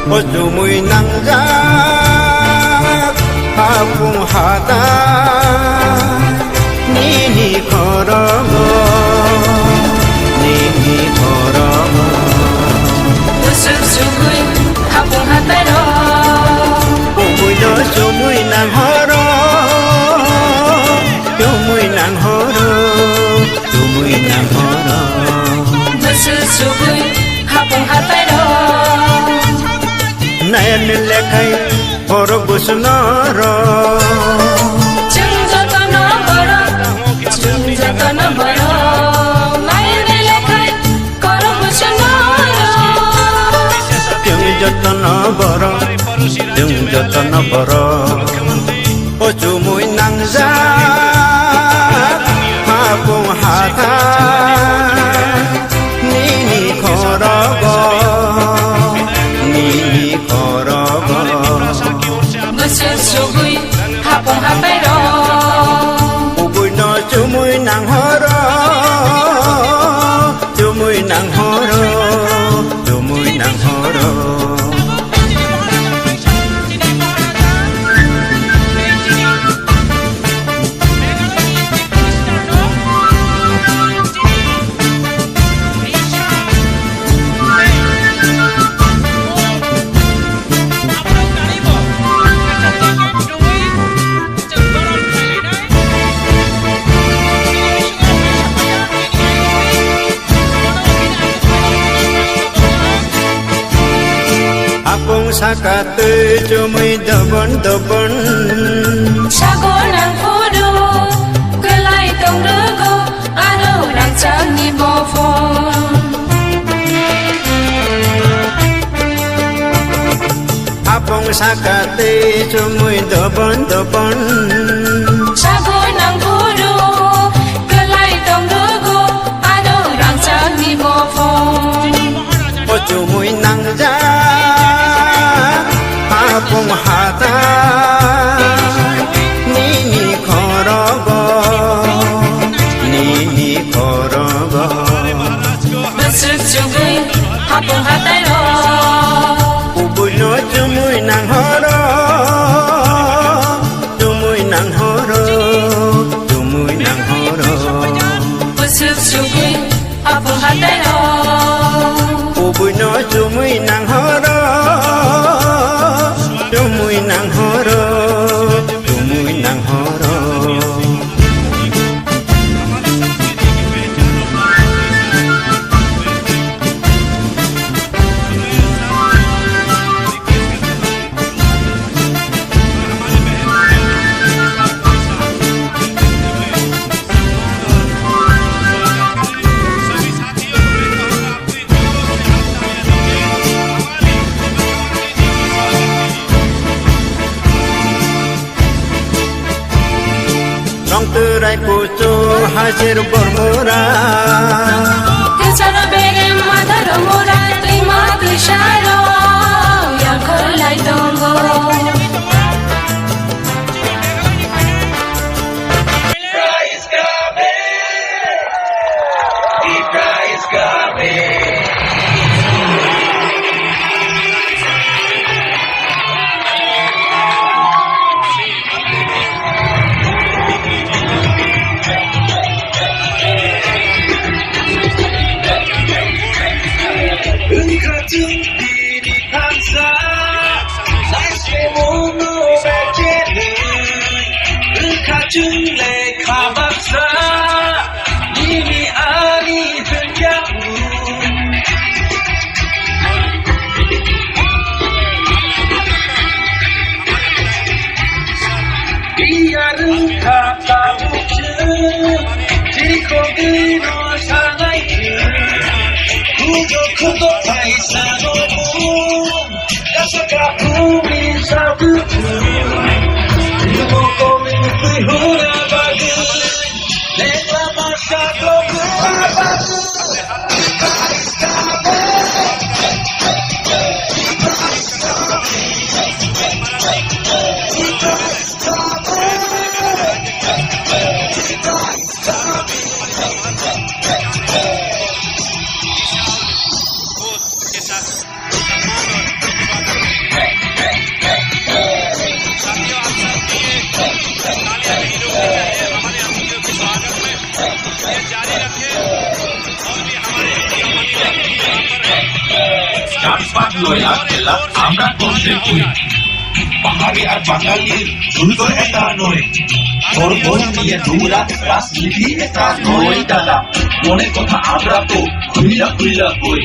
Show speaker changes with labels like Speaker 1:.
Speaker 1: Ojumuy nanggak hapung hata nini korogo
Speaker 2: Usumuy hapung hata ro
Speaker 1: Umuy no sumuy nang horo Yumuy nang horo Yumuy nang horo
Speaker 2: Usumuy hapung hata ro
Speaker 1: Nayan lekai horo busnoro
Speaker 2: Jungjatana baro Nayan lekai horo busnoro
Speaker 1: Jungjatana baro Ojumuy nanggak hapung hata nini korogo
Speaker 2: Usumuy hapung hata ro
Speaker 1: Ubuy no jumuy nang horo Jumuy nang horo Jumuy nang horo Sakate jumuy dobon
Speaker 2: Sagonang pudu Kelai tong rego Anu rancang ni bofon
Speaker 1: Apong sakate jumuy dobon
Speaker 2: Sagonang pudu Kelai tong rego Anu rancang ni bofon
Speaker 1: O jumuy nangja Hapung hata nini korogo
Speaker 2: Besuk jumuy hapung hata ro
Speaker 1: Ubuy no jumuy nang horo Jumuy nang horo Jumuy nang horo
Speaker 2: Besuk jumuy hapung hata ro
Speaker 1: Ubuy no jumuy nang horo Jumuy nang horo Jumuy nang horo Terai pucu hasil bermurah
Speaker 2: Kecara berem madaro murah Terima bisharo Yang kelai tonggo
Speaker 3: চাটপাট লয়া খেলা আমরা করতে করি পাহাড়ি আর বাঙালির দুটো এটা নয় ধর্ম নিয়ে দৌড়া রাজনীতি এটা নয় দাদা মনে কথা আমরা তো খুইলা খুইলা কই